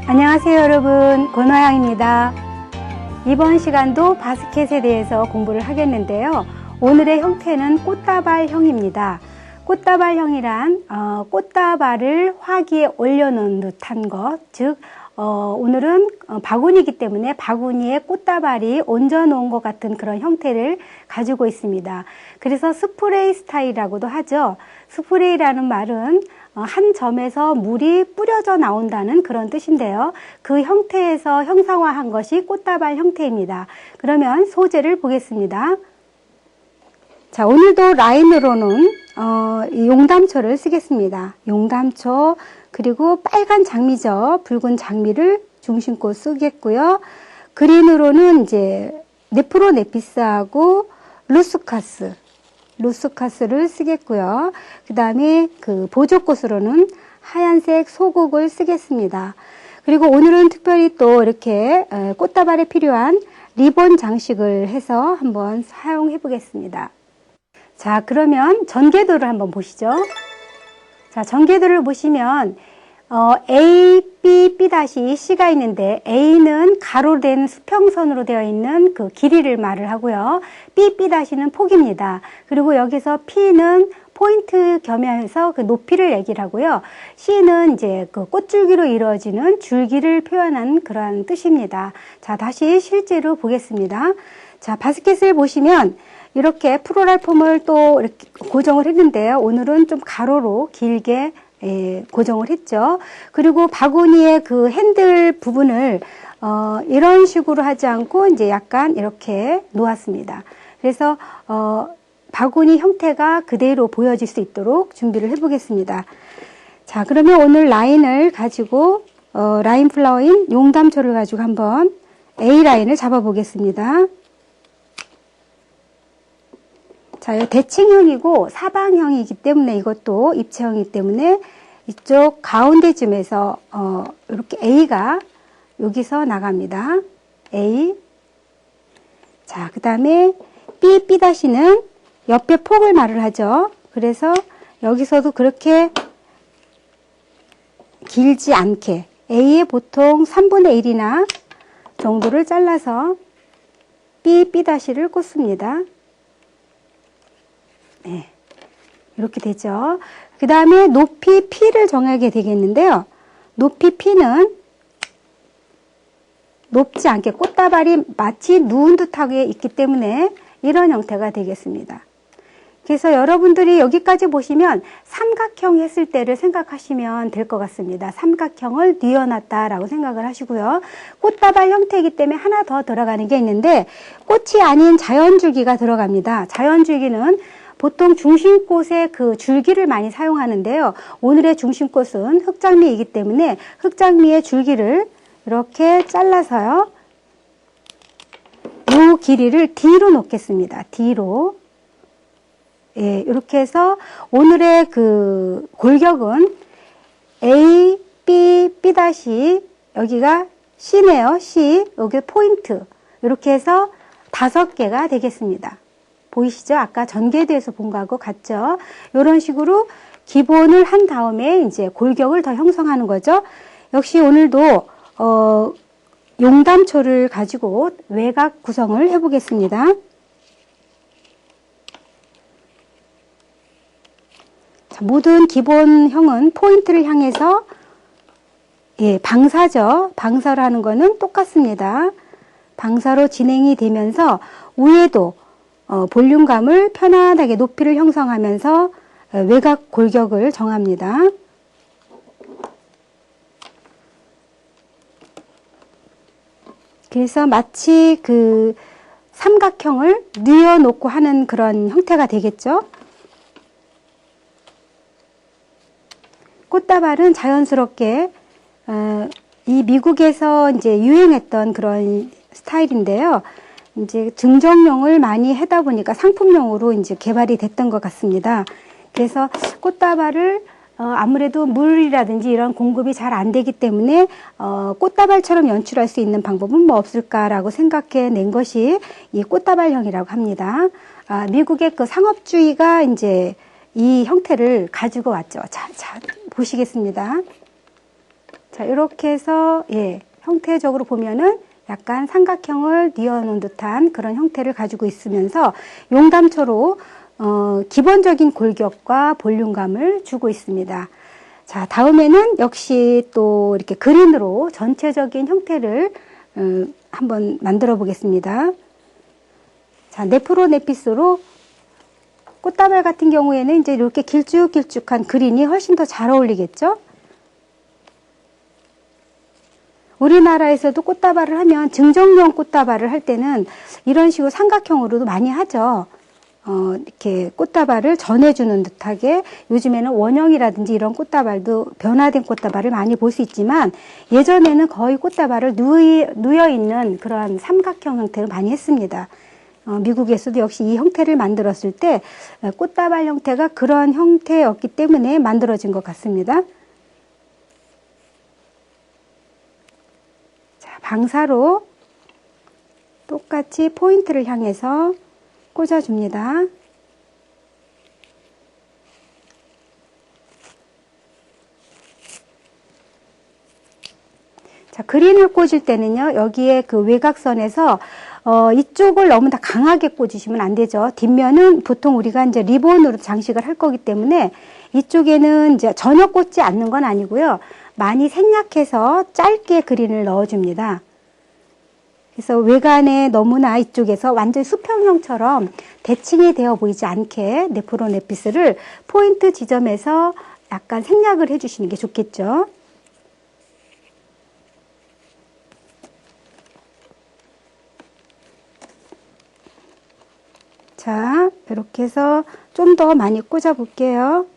안녕하세요 여러분, 권화영입니다. 이번 시간도 바스켓에 대해서 공부를 하겠는데요. 오늘의 형태는 꽃다발형입니다. 꽃다발형이란 꽃다발을 화기에 올려놓은 듯한 것, 즉 오늘은 바구니이기 때문에 바구니에 꽃다발이 얹어 놓은 것 같은 그런 형태를 가지고 있습니다. 그래서 스프레이 스타일이라고도 하죠. 스프레이라는 말은 한 점에서 물이 뿌려져 나온다는 그런 뜻인데요. 그 형태에서 형상화한 것이 꽃다발 형태입니다. 그러면 소재를 보겠습니다. 자, 오늘도 라인으로는 용담초를 쓰겠습니다. 용담초, 그리고 빨간 장미죠. 붉은 장미를 중심꽃 쓰겠고요. 그린으로는 이제 네프로네피스하고 루스카스를 쓰겠고요. 그 다음에 그 보조꽃으로는 하얀색 소국을 쓰겠습니다. 그리고 오늘은 특별히 또 이렇게 꽃다발에 필요한 리본 장식을 해서 한번 사용해 보겠습니다. 자, 그러면 전개도를 한번 보시죠. 자, 전개도를 보시면 A, B, B-C가 있는데 A는 가로 된 수평선으로 되어 있는 그 길이를 말을 하고요. B, B-는 폭입니다. 그리고 여기서 P는 포인트 겸해서 그 높이를 얘기를 하고요. C는 이제 그 꽃줄기로 이루어지는 줄기를 표현한 그러한 뜻입니다. 자, 다시 실제로 보겠습니다. 자, 바스켓을 보시면 이렇게 프로랄폼을 또 이렇게 고정을 했는데요. 오늘은 좀 가로로 길게 고정을 했죠. 그리고 바구니의 그 핸들 부분을 이런 식으로 하지 않고 이제 약간 이렇게 놓았습니다. 그래서 바구니 형태가 그대로 보여질 수 있도록 준비를 해 보겠습니다. 자, 그러면 오늘 라인을 가지고 라인 플라워인 용담초를 가지고 한번 A 라인을 잡아 보겠습니다. 자, 대칭형이고 사방형이기 때문에 이것도 입체형이기 때문에 이쪽 가운데쯤에서 이렇게 A가 여기서 나갑니다. A. 자, 그 다음에 B, B-는 옆에 폭을 말을 하죠. 그래서 여기서도 그렇게 길지 않게 A의 보통 3분의 1이나 정도를 잘라서 B, B-를 꽂습니다. 네, 이렇게 되죠. 그 다음에 높이 P를 정하게 되겠는데요. 높이 P는 높지 않게 꽃다발이 마치 누운 듯하게 있기 때문에 이런 형태가 되겠습니다. 그래서 여러분들이 여기까지 보시면 삼각형 했을 때를 생각하시면 될 것 같습니다. 삼각형을 뉘어놨다라고 생각을 하시고요. 꽃다발 형태이기 때문에 하나 더 들어가는 게 있는데 꽃이 아닌 자연줄기가 들어갑니다. 자연줄기는 보통 중심꽃의 그 줄기를 많이 사용하는데요. 오늘의 중심꽃은 흑장미이기 때문에 흑장미의 줄기를 이렇게 잘라서요. 이 길이를 D로 놓겠습니다. D로. 예, 이렇게 해서 오늘의 그 골격은 A, B, B-, 여기가 C네요. C. 여기 포인트. 이렇게 해서 5개가 되겠습니다. 보이시죠? 아까 전개도에서 본 거하고 같죠? 이런 식으로 기본을 한 다음에 이제 골격을 더 형성하는 거죠. 역시 오늘도 용담초를 가지고 외곽 구성을 해보겠습니다. 자, 모든 기본형은 포인트를 향해서 방사죠. 방사를 하는 거는 똑같습니다. 방사로 진행이 되면서 위에도 볼륨감을 편안하게 높이를 형성하면서 외곽 골격을 정합니다. 그래서 마치 그 삼각형을 뉘어놓고 하는 그런 형태가 되겠죠. 꽃다발은 자연스럽게 이 미국에서 이제 유행했던 그런 스타일인데요. 이제 증정용을 많이 하다 보니까 상품용으로 이제 개발이 됐던 것 같습니다. 그래서 꽃다발을 아무래도 물이라든지 이런 공급이 잘 안 되기 때문에 꽃다발처럼 연출할 수 있는 방법은 뭐 없을까라고 생각해 낸 것이 이 꽃다발형이라고 합니다. 미국의 그 상업주의가 이제 이 형태를 가지고 왔죠. 자, 보시겠습니다. 자, 이렇게 해서, 예, 형태적으로 보면은 약간 삼각형을 뉘어놓은 듯한 그런 형태를 가지고 있으면서 용담초로, 기본적인 골격과 볼륨감을 주고 있습니다. 자, 다음에는 역시 또 이렇게 그린으로 전체적인 형태를, 한번 만들어 보겠습니다. 자, 네프로네피스로 꽃다발 같은 경우에는 이제 이렇게 길쭉길쭉한 그린이 훨씬 더 잘 어울리겠죠? 우리나라에서도 꽃다발을 하면 증정용 꽃다발을 할 때는 이런 식으로 삼각형으로도 많이 하죠. 이렇게 꽃다발을 전해주는 듯하게 요즘에는 원형이라든지 이런 꽃다발도 변화된 꽃다발을 많이 볼 수 있지만 예전에는 거의 꽃다발을 누여있는 그러한 삼각형 형태를 많이 했습니다. 미국에서도 역시 이 형태를 만들었을 때 꽃다발 형태가 그런 형태였기 때문에 만들어진 것 같습니다. 자, 방사로 똑같이 포인트를 향해서 꽂아줍니다. 자, 그린을 꽂을 때는요, 여기에 그 외곽선에서 이쪽을 너무 다 강하게 꽂으시면 안 되죠. 뒷면은 보통 우리가 이제 리본으로 장식을 할 거기 때문에 이쪽에는 이제 전혀 꽂지 않는 건 아니고요. 많이 생략해서 짧게 그린을 넣어줍니다. 그래서 외관에 너무나 이쪽에서 완전 수평형처럼 대칭이 되어 보이지 않게 네프로네피스를 포인트 지점에서 약간 생략을 해주시는 게 좋겠죠. 자, 이렇게 해서 좀 더 많이 꽂아 볼게요.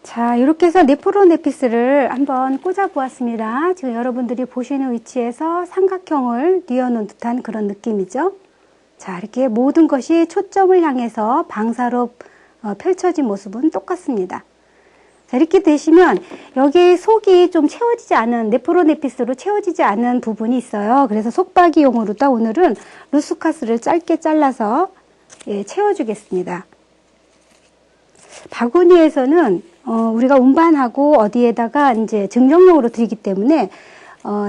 자, 이렇게 해서 네프로네피스를 한번 꽂아 보았습니다. 지금 여러분들이 보시는 위치에서 삼각형을 뉘어놓은 듯한 그런 느낌이죠. 자, 이렇게 모든 것이 초점을 향해서 방사로 펼쳐진 모습은 똑같습니다. 자, 이렇게 되시면 여기 속이 좀 채워지지 않은, 네프로네피스로 채워지지 않은 부분이 있어요. 그래서 속박이용으로다 오늘은 루스카스를 짧게 잘라서 채워주겠습니다. 바구니에서는 우리가 운반하고 어디에다가 이제 증정용으로 드리기 때문에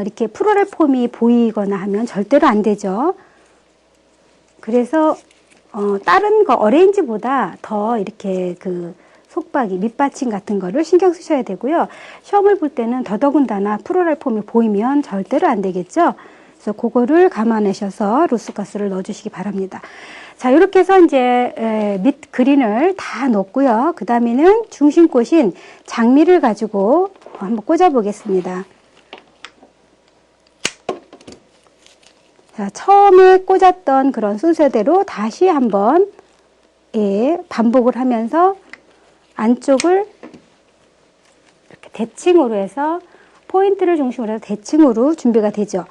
이렇게 프로렐 폼이 보이거나 하면 절대로 안 되죠. 그래서 다른 거 어레인지보다 더 이렇게 그 속박이 밑받침 같은 거를 신경 쓰셔야 되고요. 시험을 볼 때는 더더군다나 프로렐 폼이 보이면 절대로 안 되겠죠. 그래서 그거를 감안하셔서 루스카스를 넣어주시기 바랍니다. 자, 이렇게 해서 이제 밑 그린을 다 넣었고요. 그 다음에는 중심꽃인 장미를 가지고 한번 꽂아 보겠습니다. 자, 처음에 꽂았던 그런 순서대로 다시 한번 반복을 하면서 안쪽을 이렇게 대칭으로 해서 포인트를 중심으로 해서 대칭으로 준비가 되죠.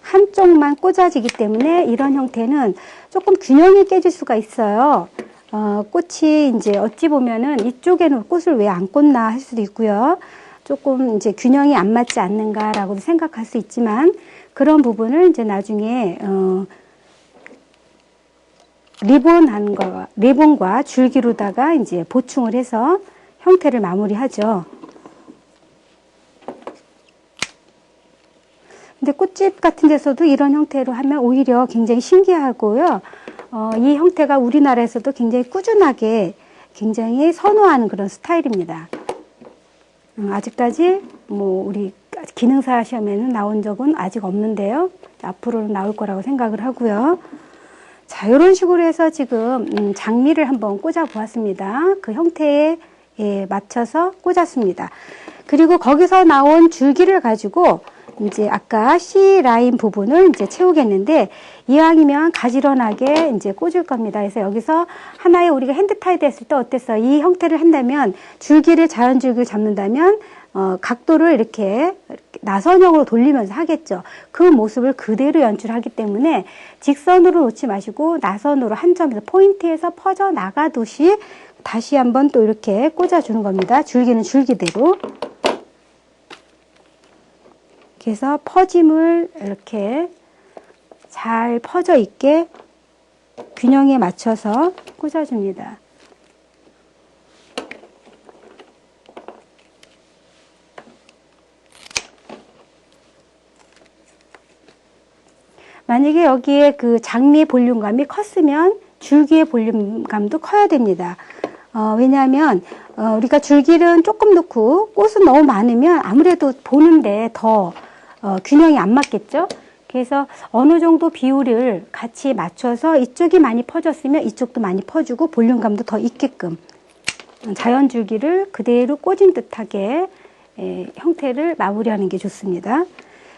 한쪽만 꽂아지기 때문에 이런 형태는 조금 균형이 깨질 수가 있어요. 꽃이 이제 어찌 보면은 이쪽에는 꽃을 왜 안 꽂나 할 수도 있고요. 조금 이제 균형이 안 맞지 않는가라고도 생각할 수 있지만 그런 부분을 이제 나중에 리본과 줄기로다가 이제 보충을 해서 형태를 마무리하죠. 근데 꽃집 같은 데서도 이런 형태로 하면 오히려 굉장히 신기하고요. 이 형태가 우리나라에서도 굉장히 꾸준하게 굉장히 선호하는 그런 스타일입니다. 아직까지 뭐 우리 기능사 시험에는 나온 적은 아직 없는데요. 앞으로는 나올 거라고 생각을 하고요. 자, 이런 식으로 해서 지금 장미를 한번 꽂아 보았습니다. 그 형태에 맞춰서 꽂았습니다. 그리고 거기서 나온 줄기를 가지고 이제 아까 C 라인 부분을 이제 채우겠는데 이왕이면 가지런하게 이제 꽂을 겁니다. 그래서 여기서 하나의 우리가 핸드 타이드 했을 때 어땠어? 이 형태를 한다면 줄기를 자연 줄기를 잡는다면 각도를 이렇게 나선형으로 돌리면서 하겠죠. 그 모습을 그대로 연출하기 때문에 직선으로 놓지 마시고 나선으로 한 점에서 포인트에서 퍼져 나가듯이 다시 한번 또 이렇게 꽂아주는 겁니다. 줄기는 줄기대로. 그래서 퍼짐을 이렇게 잘 퍼져 있게 균형에 맞춰서 꽂아줍니다. 만약에 여기에 그 장미의 볼륨감이 컸으면 줄기의 볼륨감도 커야 됩니다. 왜냐하면 우리가 줄기는 조금 넣고 꽃은 너무 많으면 아무래도 보는데 더 균형이 안 맞겠죠? 그래서 어느 정도 비율을 같이 맞춰서 이쪽이 많이 퍼졌으면 이쪽도 많이 퍼주고 볼륨감도 더 있게끔 자연 줄기를 그대로 꽂은 듯하게 형태를 마무리하는 게 좋습니다.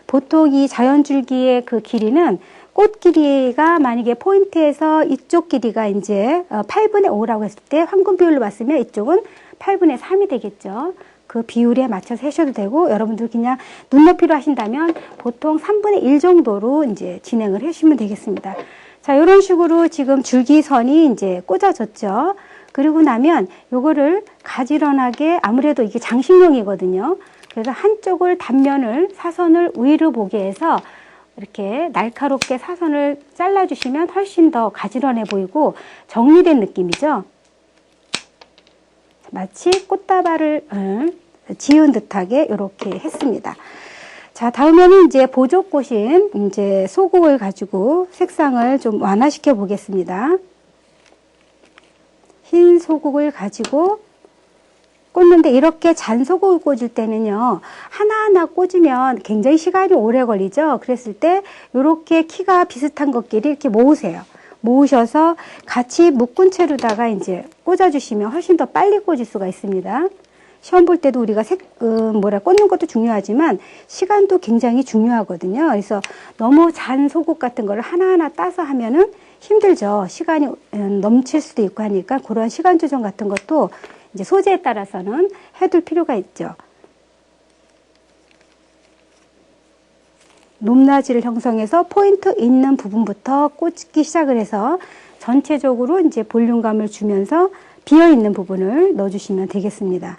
보통 이 자연 줄기의 그 길이는 꽃 길이가 만약에 포인트에서 이쪽 길이가 이제 8분의 5라고 했을 때 황금 비율로 봤으면 이쪽은 8분의 3이 되겠죠. 그 비율에 맞춰서 하셔도 되고, 여러분들 그냥 눈높이로 하신다면 보통 3분의 1 정도로 이제 진행을 하시면 되겠습니다. 자, 이런 식으로 지금 줄기선이 이제 꽂아졌죠. 그리고 나면 요거를 가지런하게, 아무래도 이게 장식용이거든요. 그래서 한쪽을 단면을 사선을 위로 보게 해서 이렇게 날카롭게 사선을 잘라주시면 훨씬 더 가지런해 보이고 정리된 느낌이죠. 마치 꽃다발을 지은 듯하게 이렇게 했습니다. 자, 다음에는 이제 보조꽃인 이제 소국을 가지고 색상을 좀 완화시켜 보겠습니다. 흰 소국을 가지고 꽂는데, 이렇게 잔 소국을 꽂을 때는요, 하나하나 꽂으면 굉장히 시간이 오래 걸리죠. 그랬을 때 이렇게 키가 비슷한 것끼리 이렇게 모으세요. 모으셔서 같이 묶은 채로다가 이제 꽂아주시면 훨씬 더 빨리 꽂을 수가 있습니다. 시험 볼 때도 우리가 꽂는 것도 중요하지만 시간도 굉장히 중요하거든요. 그래서 너무 잔 소국 같은 거를 하나하나 따서 하면은 힘들죠. 시간이 넘칠 수도 있고 하니까 그런 시간 조정 같은 것도 이제 소재에 따라서는 해둘 필요가 있죠. 높낮이를 형성해서 포인트 있는 부분부터 꽂기 시작을 해서 전체적으로 이제 볼륨감을 주면서 비어 있는 부분을 넣어주시면 되겠습니다.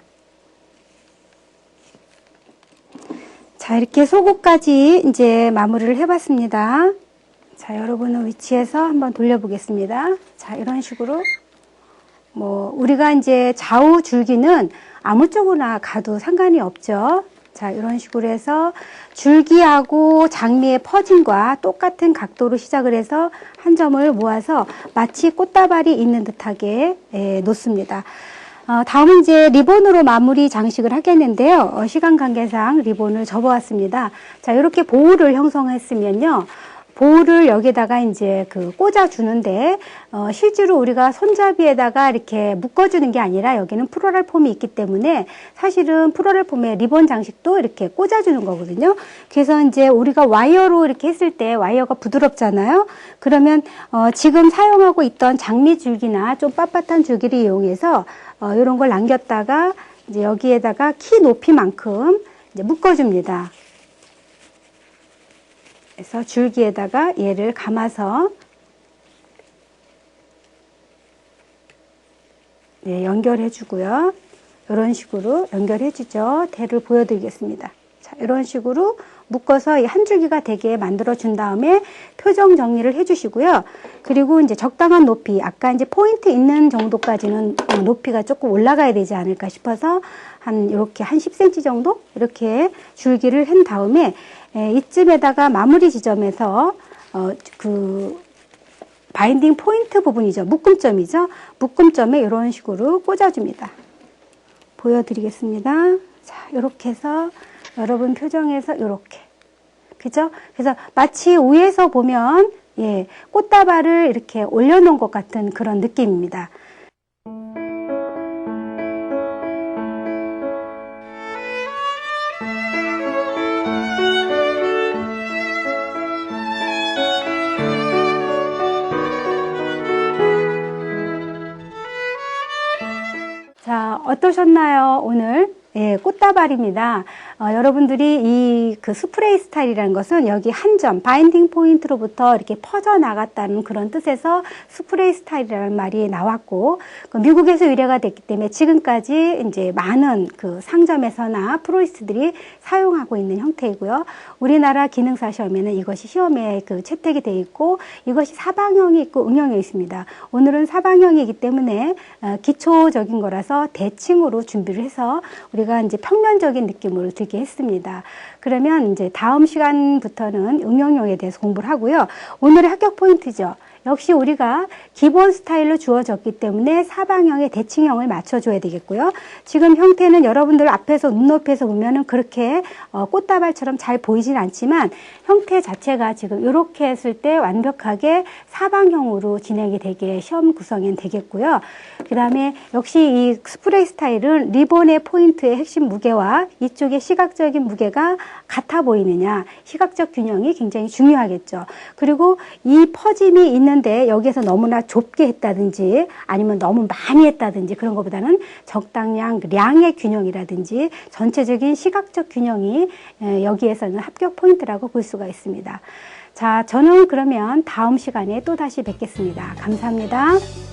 자, 이렇게 소국까지 이제 마무리를 해봤습니다. 자, 여러분의 위치에서 한번 돌려보겠습니다. 자, 이런 식으로 우리가 이제 좌우 줄기는 아무 쪽으로나 가도 상관이 없죠. 자, 이런 식으로 해서 줄기하고 장미의 퍼짐과 똑같은 각도로 시작을 해서 한 점을 모아서 마치 꽃다발이 있는 듯하게 놓습니다. 다음은 이제 리본으로 마무리 장식을 하겠는데요. 시간 관계상 리본을 접어왔습니다. 자, 이렇게 보울을 형성했으면요. 보울을 여기다가 이제 꽂아주는데, 실제로 우리가 손잡이에다가 이렇게 묶어주는 게 아니라 여기는 프로랄 폼이 있기 때문에 사실은 프로랄 폼에 리본 장식도 이렇게 꽂아주는 거거든요. 그래서 이제 우리가 와이어로 이렇게 했을 때 와이어가 부드럽잖아요. 그러면, 지금 사용하고 있던 장미 줄기나 좀 빳빳한 줄기를 이용해서, 이런 걸 남겼다가 이제 여기에다가 키 높이만큼 이제 묶어줍니다. 그래서 줄기에다가 얘를 감아서 연결해 주고요. 이런 식으로 연결해 주죠. 대를 보여드리겠습니다. 자, 이런 식으로 묶어서 이 한 줄기가 되게 만들어 준 다음에 표정 정리를 해 주시고요. 그리고 이제 적당한 높이, 아까 이제 포인트 있는 정도까지는 높이가 조금 올라가야 되지 않을까 싶어서 이렇게 한 10cm 정도 이렇게 줄기를 한 다음에 이쯤에다가 마무리 지점에서 바인딩 포인트 부분이죠. 묶음점이죠. 묶음점에 이런 식으로 꽂아줍니다. 보여드리겠습니다. 자, 이렇게 해서 여러분 표정에서 이렇게, 그죠? 그래서 마치 위에서 보면 꽃다발을 이렇게 올려놓은 것 같은 그런 느낌입니다. 자, 어떠셨나요? 오늘 꽃다발입니다. 여러분들이 이 그 스프레이 스타일이라는 것은 여기 한 점, 바인딩 포인트로부터 이렇게 퍼져나갔다는 그런 뜻에서 스프레이 스타일이라는 말이 나왔고, 그 미국에서 유래가 됐기 때문에 지금까지 이제 많은 그 상점에서나 프로리스트들이 사용하고 있는 형태이고요. 우리나라 기능사 시험에는 이것이 시험에 그 채택이 되어 있고, 이것이 사방형이 있고 응용이 있습니다. 오늘은 사방형이기 때문에 기초적인 거라서 대칭으로 준비를 해서 우리가 이제 평면적인 느낌으로 들게 했습니다. 그러면 이제 다음 시간부터는 응용형에 대해서 공부를 하고요. 오늘의 합격 포인트죠. 역시 우리가 기본 스타일로 주어졌기 때문에 사방형의 대칭형을 맞춰줘야 되겠고요. 지금 형태는 여러분들 앞에서 눈높이에서 보면은 그렇게 꽃다발처럼 잘 보이진 않지만 형태 자체가 지금 이렇게 했을 때 완벽하게 사방형으로 진행이 되게 시험 구성엔 되겠고요. 그 다음에 역시 이 스프레이 스타일은 리본의 포인트의 핵심 무게와 이쪽의 시각적인 무게가 같아 보이느냐, 시각적 균형이 굉장히 중요하겠죠. 그리고 이 퍼짐이 있는데 여기에서 너무나 좁게 했다든지 아니면 너무 많이 했다든지 그런 것보다는 적당량, 량의 균형이라든지 전체적인 시각적 균형이 여기에서는 합격 포인트라고 볼 수가 있습니다. 자, 저는 그러면 다음 시간에 또 다시 뵙겠습니다. 감사합니다.